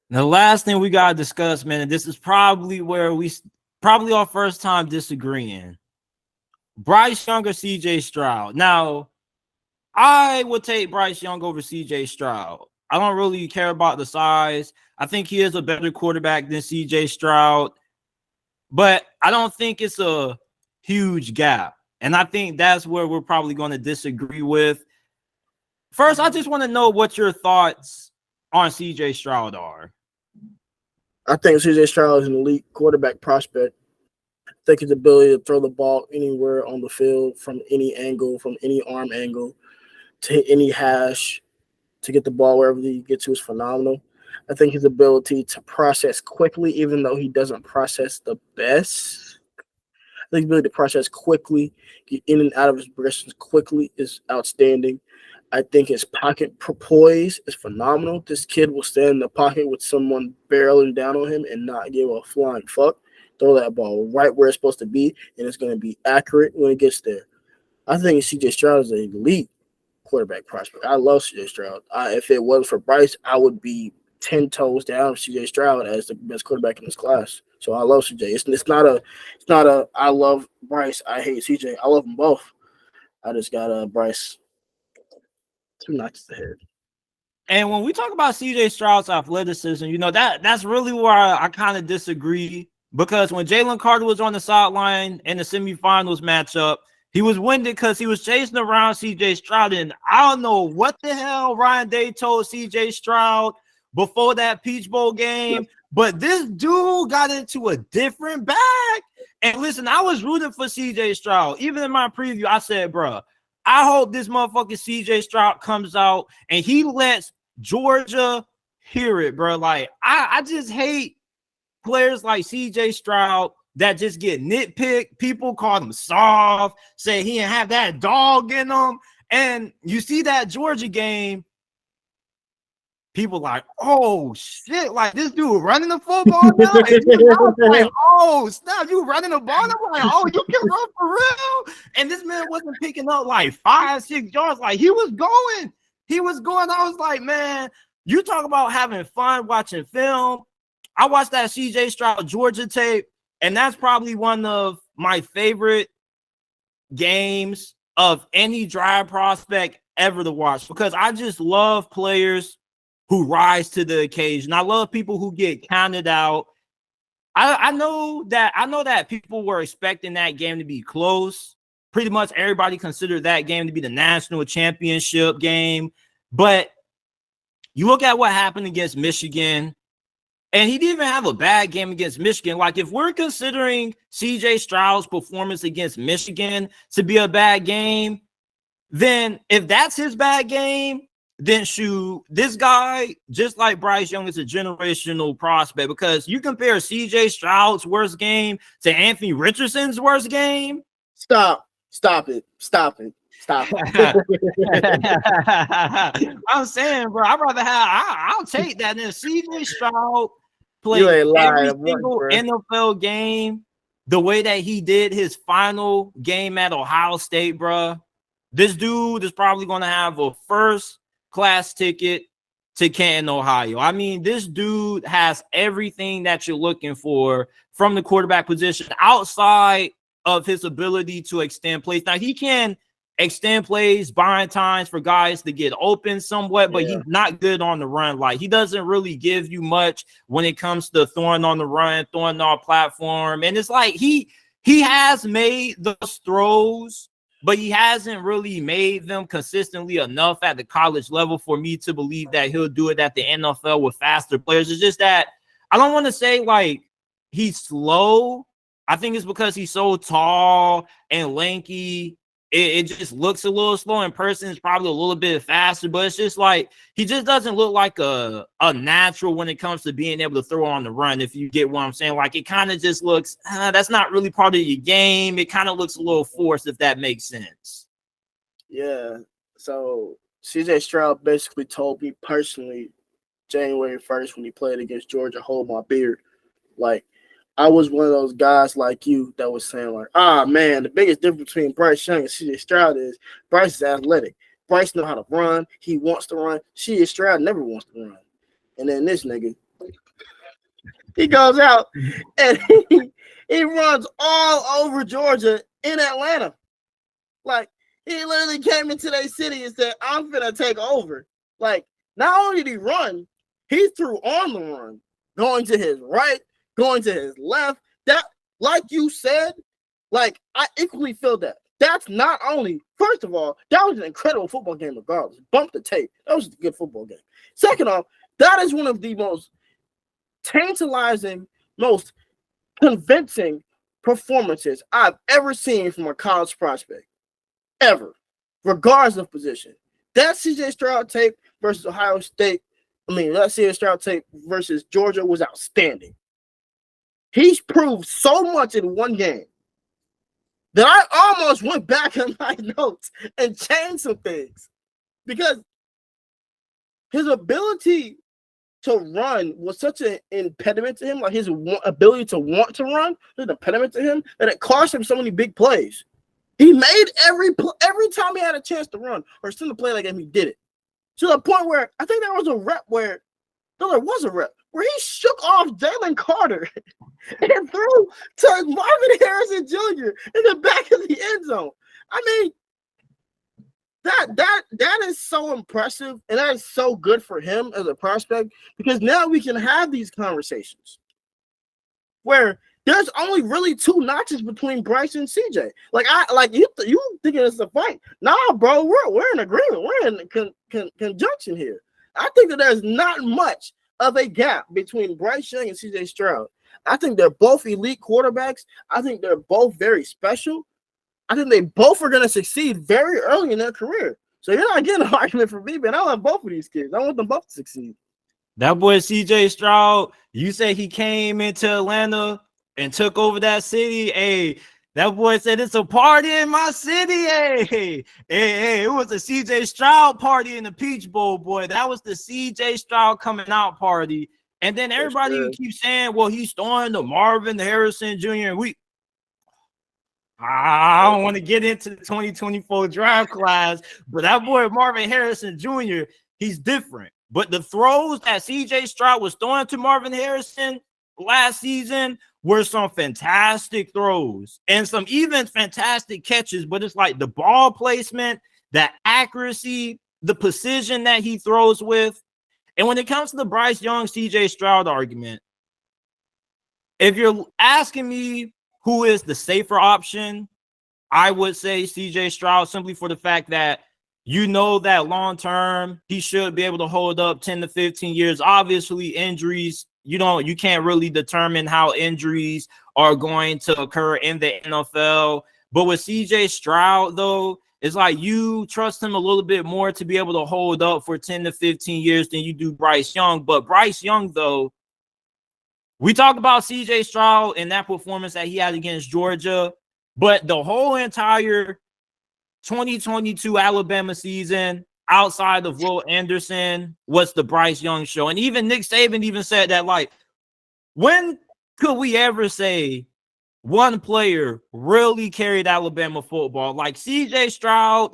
The last thing we gotta discuss, man, and this is probably where probably our first time disagreeing. Bryce Young or CJ Stroud. Now, I would take Bryce Young over CJ Stroud. I don't really care about the size. I think he is a better quarterback than CJ Stroud, but I don't think it's a huge gap. And I think that's where we're probably going to disagree with. First, I just want to know what your thoughts on CJ Stroud are. I think CJ Stroud is an elite quarterback prospect. I think his ability to throw the ball anywhere on the field from any angle, from any arm angle, to hit any hash, to get the ball wherever he gets to is phenomenal. I think his ability to process quickly, even though he doesn't process the best, I think his ability to process quickly, get in and out of his progressions quickly is outstanding. I think his pocket poise is phenomenal. This kid will stand in the pocket with someone barreling down on him and not give a flying fuck. Throw that ball right where it's supposed to be, and it's going to be accurate when it gets there. I think CJ Stroud is an elite quarterback prospect. I love CJ Stroud. If it wasn't for Bryce, I would be 10 toes down with CJ Stroud as the best quarterback in this class. So I love CJ. It's not a I love Bryce, I hate CJ. I love them both. I just got Bryce 2 notches ahead. And when we talk about CJ Stroud's athleticism, you know, that's really where I kind of disagree, because when Jalen Carter was on the sideline in the semifinals matchup, he was winded because he was chasing around CJ Stroud. And I don't know what the hell Ryan Day told CJ Stroud before that Peach Bowl game, but this dude got into a different bag. And listen, I was rooting for CJ Stroud. Even in my preview, I said, bro, I hope this motherfucking CJ Stroud comes out and he lets Georgia hear it, bro. Like, I just hate players like CJ Stroud that just get nitpicked. People call him soft, say he didn't have that dog in him. And you see that Georgia game, people like, oh shit, like this dude running the football now. And like, oh snap, you running the ball. I'm like, oh, you can run for real. And this man wasn't picking up like 5-6 yards. Like he was going. I was like, man, you talk about having fun watching film. I watched that CJ Stroud Georgia tape, and that's probably one of my favorite games of any drive prospect ever to watch, because I just love players who rise to the occasion. I love people who get counted out. I know that people were expecting that game to be close. Pretty much everybody considered that game to be the national championship game. But you look at what happened against Michigan, and he didn't even have a bad game against Michigan. Like, if we're considering CJ Stroud's performance against Michigan to be a bad game, then if that's his bad game, then shoot, this guy, just like Bryce Young, is a generational prospect, because you compare CJ Stroud's worst game to Anthony Richardson's worst game. Stop it. I'm saying, bro, I'd rather I'll take that than CJ Stroud play every single NFL game the way that he did his final game at Ohio State, bro. This dude is probably going to have a first-class ticket to Canton, Ohio. I mean, this dude has everything that you're looking for from the quarterback position outside of his ability to extend plays. Now, he can extend plays, buying times for guys to get open somewhat, but he's not good on the run. Like, he doesn't really give you much when it comes to throwing on the run, throwing on platform. And it's like he has made those throws, but he hasn't really made them consistently enough at the college level for me to believe that he'll do it at the NFL with faster players. It's just that I don't want to say like he's slow. I think it's because he's so tall and lanky. It just looks a little slow in person. It's probably a little bit faster, but it's just like he just doesn't look like a natural when it comes to being able to throw on the run, if you get what I'm saying. Like, it kind of just looks, that's not really part of your game. It kind of looks a little forced, if that makes sense. Yeah. So CJ Stroud basically told me personally January 1st when he played against Georgia, hold my beer. Like, I was one of those guys like you that was saying, like, man, the biggest difference between Bryce Young and CJ Stroud is Bryce is athletic. Bryce know how to run. He wants to run. CJ Stroud never wants to run. And then this nigga, He goes out and he runs all over Georgia in Atlanta. Like, he literally came into their city and said, I'm finna take over. Like, not only did he run, he threw on the run, going to his right, going to his left. That, like you said, like, I equally feel that. That's not only, first of all, that was an incredible football game regardless. Bump the tape. That was a good football game. Second off, that is one of the most tantalizing, most convincing performances I've ever seen from a college prospect. Ever. Regardless of position. That CJ Stroud tape versus Ohio State, that CJ Stroud tape versus Georgia was outstanding. He's proved so much in one game that I almost went back in my notes and changed some things because his ability to run was such an impediment to him, like his ability to want to run was an impediment to him that it cost him so many big plays. He made every time he had a chance to run or send a play like him, he did it. To the point where I think there was a rep where he shook off Jalen Carter and threw to Marvin Harrison Jr. in the back of the end zone. I mean, that is so impressive, and that is so good for him as a prospect because now we can have these conversations where there's only really two notches between Bryce and CJ. You thinking it's a fight? Nah, bro, we're in agreement. We're in conjunction here. I think that there's not much of a gap between Bryce Young and CJ Stroud. I think they're both elite quarterbacks. I think they're both very special. I think they both are going to succeed very early in their career. So you're not getting an argument from me, man. I love both of these kids. I want them both to succeed. That boy CJ Stroud, you say he came into Atlanta and took over that city. Hey, that boy said it's a party in my city. Hey, it was a CJ Stroud party in the Peach Bowl, boy. That was the CJ Stroud coming out party. And then everybody keeps saying, well, he's throwing to Marvin Harrison Jr. I don't want to get into the 2024 draft class, but that boy Marvin Harrison Jr., he's different. But the throws that CJ Stroud was throwing to Marvin Harrison last season were some fantastic throws and some even fantastic catches, but it's like the ball placement, the accuracy, the precision that he throws with. And when it comes to the Bryce Young, CJ Stroud argument, if you're asking me who is the safer option, I would say CJ Stroud, simply for the fact that you know that long term he should be able to hold up 10 to 15 years. Obviously, injuries, you can't really determine how injuries are going to occur in the NFL. But with CJ Stroud, though, it's like you trust him a little bit more to be able to hold up for 10 to 15 years than you do Bryce Young. But Bryce Young, though, we talk about CJ Stroud and that performance that he had against Georgia, but the whole entire 2022 Alabama season outside of Will Anderson was the Bryce Young show. And even Nick Saban even said that, like, when could we ever say one player really carried Alabama football? Like CJ Stroud,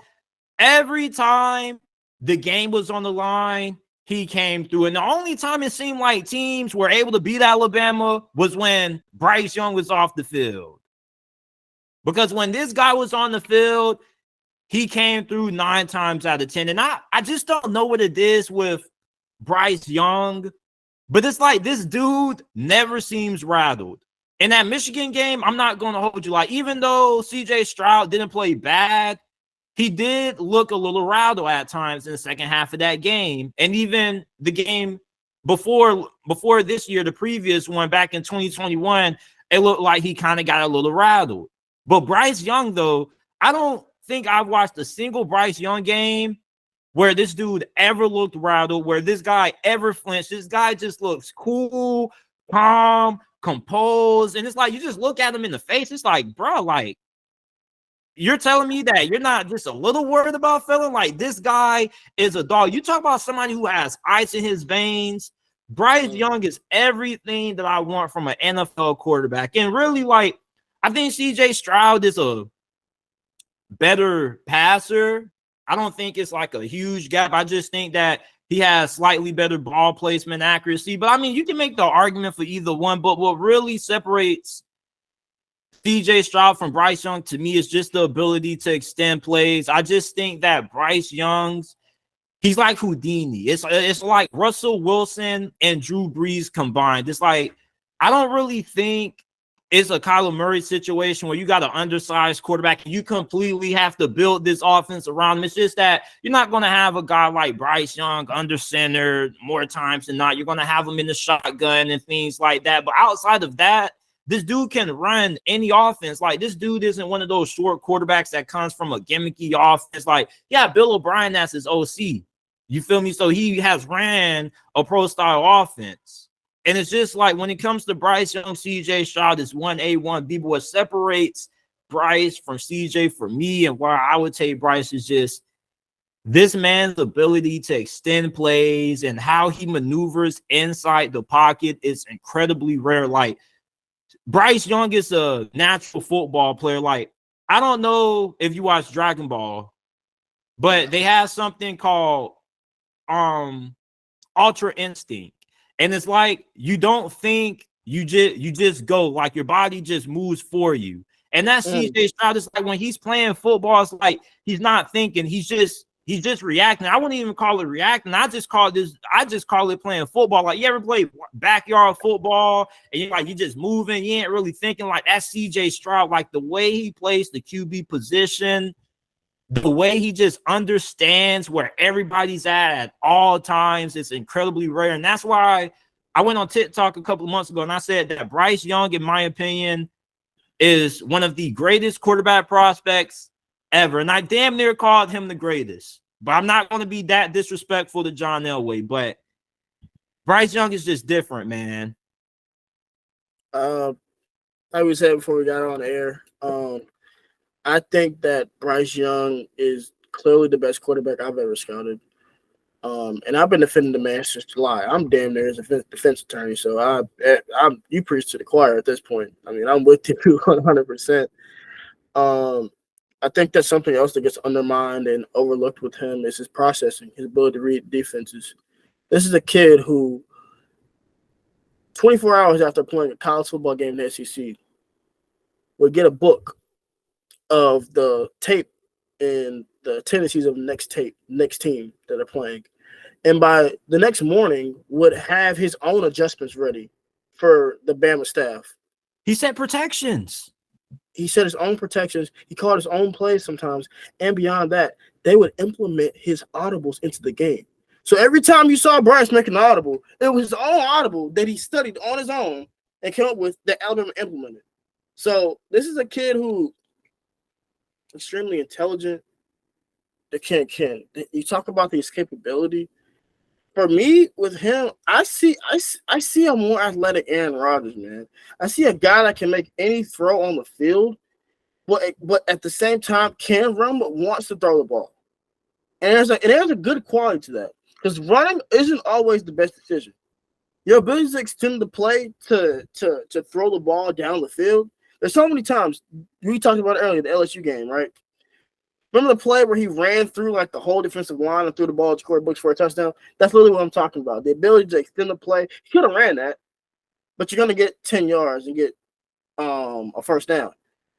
every time the game was on the line, he came through. And the only time it seemed like teams were able to beat Alabama was when Bryce Young was off the field. Because when this guy was on the field, he came through 9 times out of 10. And I just don't know what it is with Bryce Young, but it's like this dude never seems rattled. In that Michigan game, I'm not going to hold you. Like, even though CJ Stroud didn't play bad, he did look a little rattled at times in the second half of that game. And even the game before this year, the previous one back in 2021, it looked like he kind of got a little rattled. But Bryce Young, though, I don't think I've watched a single Bryce Young game where this dude ever looked rattled, where this guy ever flinched. This guy just looks cool, calm, composed. And it's like, you just look at him in the face. It's like, bro, like, you're telling me that you're not just a little worried about feeling like this guy is a dog. You talk about somebody who has ice in his veins. Bryce Young is everything that I want from an NFL quarterback. And really, like, I think CJ Stroud is a better passer. I don't think it's like a huge gap. I just think that He has slightly better ball placement accuracy. But I mean, you can make the argument for either one. But what really separates CJ Stroud from Bryce Young to me is just the ability to extend plays. I just think that Bryce Young's, he's like Houdini. It's like Russell Wilson and Drew Brees combined. It's like, I don't really think it's a Kyler Murray situation where you got an undersized quarterback and you completely have to build this offense around him. It's just that you're not going to have a guy like Bryce Young under center more times than not. You're going to have him in the shotgun and things like that. But outside of that, this dude can run any offense. Like, this dude isn't one of those short quarterbacks that comes from a gimmicky offense. Like, yeah, Bill O'Brien, that's his OC. You feel me? So he has ran a pro-style offense. And it's just like when it comes to Bryce Young, CJ Stroud, it's 1A, 1B. But what separates Bryce from CJ for me and why I would take Bryce is just this man's ability to extend plays and how he maneuvers inside the pocket is incredibly rare. Like, Bryce Young is a natural football player. Like, I don't know if you watch Dragon Ball, but they have something called Ultra Instinct. And it's like you don't think, you just go, like your body just moves for you. And that's CJ Stroud. It's like when he's playing football, it's like he's not thinking, he's just reacting. I wouldn't even call it reacting. I just call it playing football. Like, you ever play backyard football and you're just moving, you ain't really thinking? Like, that's CJ Stroud. Like, the way he plays the QB position, the way he just understands where everybody's at all times, it's incredibly rare. And that's why I went on TikTok a couple of months ago and I said that Bryce Young, in my opinion, is one of the greatest quarterback prospects ever. And I damn near called him the greatest. But I'm not going to be that disrespectful to John Elway. But Bryce Young is just different, man. Like we said before we got on air, I think that Bryce Young is clearly the best quarterback I've ever scouted. And I've been defending the man since July. I'm damn near as a defense attorney, so you preach to the choir at this point. I mean, I'm with you 100%. I think that's something else that gets undermined and overlooked with him is his processing, his ability to read defenses. This is a kid who 24 hours after playing a college football game in the SEC would get a book of the tape and the tendencies of the next team that are playing. And by the next morning would have his own adjustments ready for the Bama staff. He set protections. He set his own protections. He called his own plays sometimes. And beyond that, they would implement his audibles into the game. So every time you saw Bryce make an audible, it was his own audible that he studied on his own and came up with that Alabama implemented. So this is a kid who extremely intelligent. You talk about the escapability. For me, with him, I see a more athletic Aaron Rodgers, man. I see a guy that can make any throw on the field, but at the same time can run but wants to throw the ball. And there's a good quality to that because running isn't always the best decision. Your ability to extend the play to throw the ball down the field. There's so many times we talked about earlier the LSU game, right? Remember the play where he ran through like the whole defensive line and threw the ball to Corey Brooks for a touchdown? That's literally what I'm talking about. The ability to extend the play. He could have ran that, but you're gonna get 10 yards and get a first down.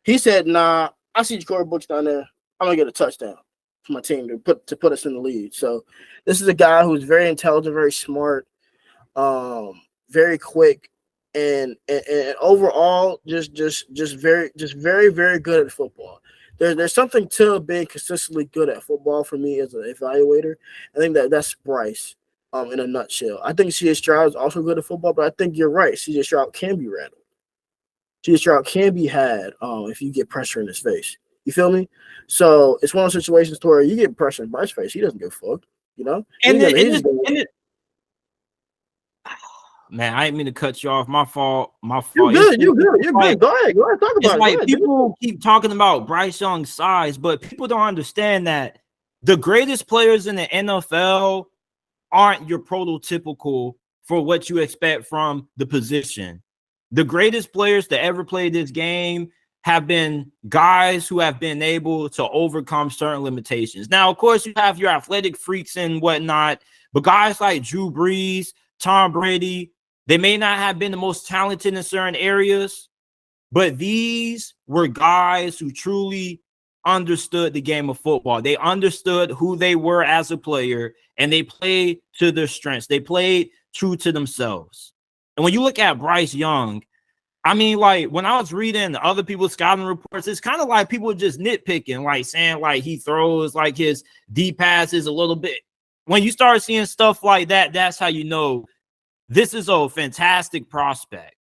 He said, "Nah, I see Corey Brooks down there. I'm gonna get a touchdown for my team to put us in the lead." So this is a guy who's very intelligent, very smart, very quick, and overall just very very good at football. There's something to being consistently good at football for me as an evaluator. I think that's Bryce in a nutshell. I think C.J. Stroud is also good at football, but I think you're right. C.J. Stroud can be rattled. C.J. Stroud can be had if you get pressure in his face. You feel me? So it's one of those situations where you get pressure in Bryce's face. He doesn't give a fuck, you know? Man, I didn't mean to cut you off. My fault. You're good. You're good. Go ahead. Talk about it. Like people keep talking about Bryce Young's size, but people don't understand that the greatest players in the NFL aren't your prototypical for what you expect from the position. The greatest players to ever play this game have been guys who have been able to overcome certain limitations. Now, of course, you have your athletic freaks and whatnot, But guys like Drew Brees, Tom Brady, they may not have been the most talented in certain areas, but these were guys who truly understood the game of football. They understood who they were as a player, and they played to their strengths. They played true to themselves. And when you look at Bryce Young, I mean, like, when I was reading other people's scouting reports, it's kind of like people just nitpicking, like saying like he throws like his deep passes a little bit. When you start seeing stuff like that, that's how you know this is a fantastic prospect.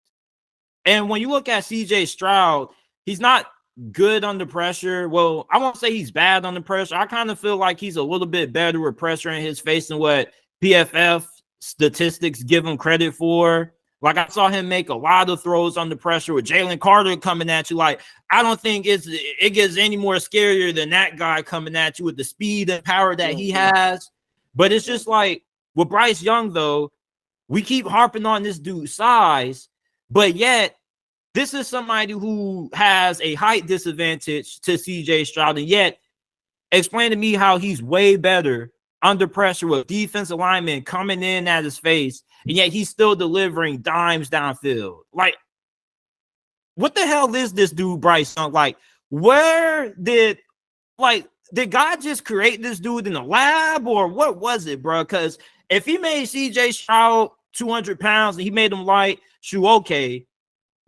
And when you look at CJ Stroud, he's not good under pressure. Well, I won't say he's bad under pressure. I kind of feel like he's a little bit better with pressure in his face than what PFF statistics give him credit for. Like, I saw him make a lot of throws under pressure with Jalen Carter coming at you. Like, I don't think it gets any more scarier than that guy coming at you with the speed and power that he has. But it's just like with Bryce Young, though, we keep harping on this dude's size, but yet this is somebody who has a height disadvantage to CJ Stroud, and yet explain to me how he's way better under pressure with defensive linemen coming in at his face, and yet he's still delivering dimes downfield. Like, what the hell is this dude, Bryce Young? Like, did God just create this dude in the lab, or what was it, bro? Because if he made CJ Stroud 200 pounds and he made him light, shoot, okay,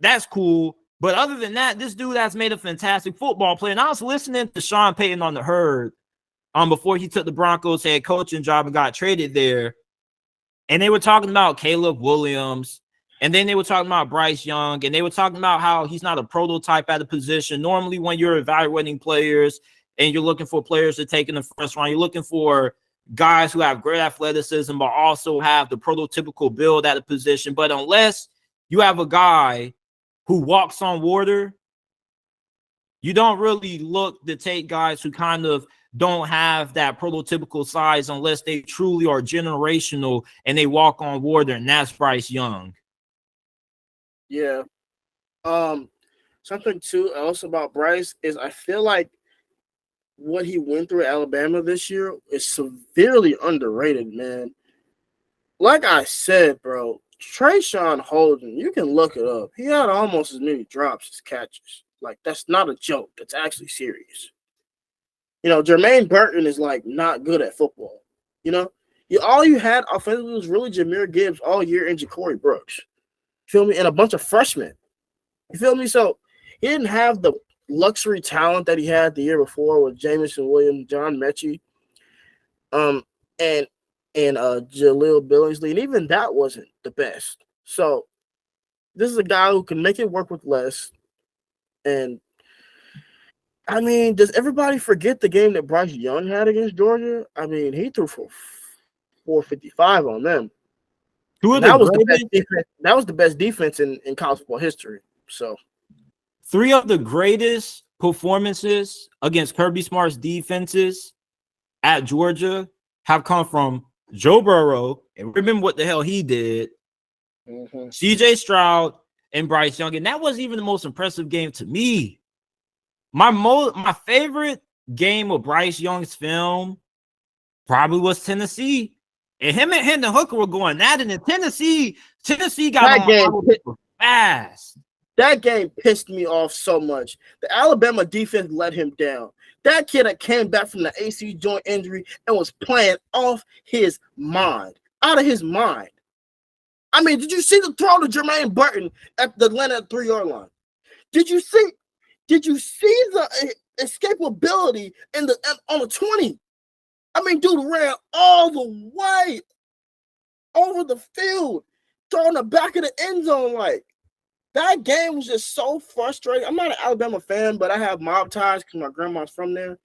that's cool. But other than that, this dude has made a fantastic football player. And I was listening to Sean Payton on the Herd before he took the Broncos head coaching job and got traded there. And they were talking about Caleb Williams, and then they were talking about Bryce Young, and they were talking about how he's not a prototype at a position. Normally, when you're evaluating players and you're looking for players to take in the first round, you're looking for guys who have great athleticism but also have the prototypical build at a position. But unless you have a guy who walks on water, you don't really look to take guys who kind of don't have that prototypical size unless they truly are generational and they walk on water, and that's Bryce Young. Yeah. Something too else about Bryce is I feel like what he went through at Alabama this year is severely underrated, man. Like I said, bro, Trayshawn Holden, you can look it up. He had almost as many drops as catches. Like, that's not a joke. That's actually serious. You know, Jermaine Burton is, like, not good at football. You know? All you had offensively was really Jahmyr Gibbs all year and Ja'Cory Brooks. You feel me? And a bunch of freshmen. You feel me? So he didn't have the luxury talent that he had the year before with Jamison Williams, John Mechie, and Jaleel Billingsley, and even that wasn't the best. So this is a guy who can make it work with less. And I mean, does everybody forget the game that Bryce Young had against Georgia? I mean, he threw for 455 on them. That was the best defense. That was the best defense in college football history. So 3 of the greatest performances against Kirby Smart's defenses at Georgia have come from Joe Burrow, and remember what the hell he did, CJ Stroud, and Bryce Young. And that wasn't even the most impressive game to me. My favorite game of Bryce Young's film probably was Tennessee. And him and Hendon Hooker were going at it, and Tennessee got on fast. That game pissed me off so much. The Alabama defense let him down. That kid that came back from the AC joint injury and was playing off his mind, out of his mind. I mean, did you see the throw to Jermaine Burton at the Atlanta 3-yard line? Did you see the escapability on the 20? I mean, dude ran all the way over the field, throwing the back of the end zone. Like, that game was just so frustrating. I'm not an Alabama fan, but I have mob ties because my grandma's from there.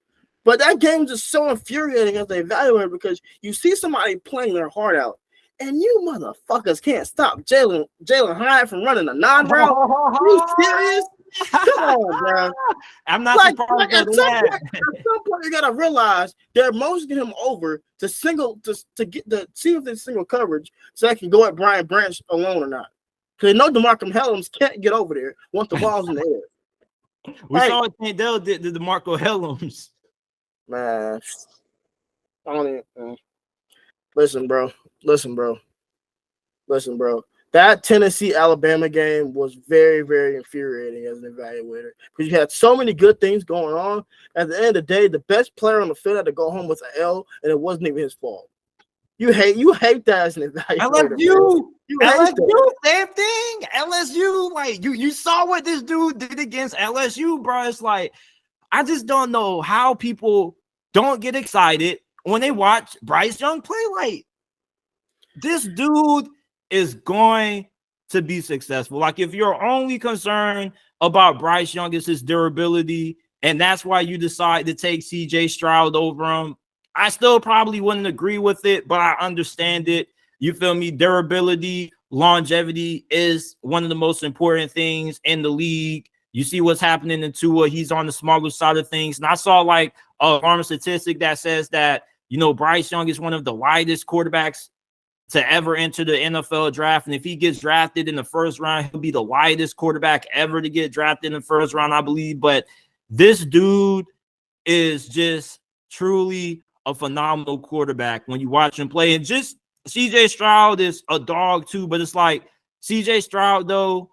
But that game was just so infuriating as they evaluate, because you see somebody playing their heart out, and you motherfuckers can't stop Jalen Hyatt from running a non-route. Are you serious? Come on, bro. I'm not surprised at some point, you gotta realize they're motioning him over to see if there's single coverage so they can go at Brian Branch alone or not. Because they know DeMarco Hellams can't get over there once the ball's in the air. We saw what Tank Dell did to DeMarco Hellams. Man, I don't even. Listen, bro. That Tennessee-Alabama game was very, very infuriating as an evaluator because you had so many good things going on. At the end of the day, the best player on the field had to go home with an L, and it wasn't even his fault. You hate that as an evaluator. LSU, same thing. LSU, like you saw what this dude did against LSU, bro. It's like I just don't know how people don't get excited when they watch Bryce Young play. Like this dude is going to be successful. Like if you're only concerned about Bryce Young is his durability, and that's why you decide to take CJ Stroud over him, I still probably wouldn't agree with it, but I understand it. You feel me? Durability, longevity is one of the most important things in the league. You see what's happening in Tua. He's on the smaller side of things. And I saw like a farm statistic that says that, you know, Bryce Young is one of the lightest quarterbacks to ever enter the NFL draft. And if he gets drafted in the first round, he'll be the lightest quarterback ever to get drafted in the first round, I believe. But this dude is just truly a phenomenal quarterback when you watch him play. And just CJ Stroud is a dog too, but it's like CJ Stroud, though,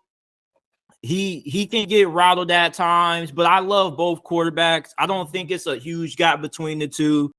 he can get rattled at times, but I love both quarterbacks. I don't think it's a huge gap between the two.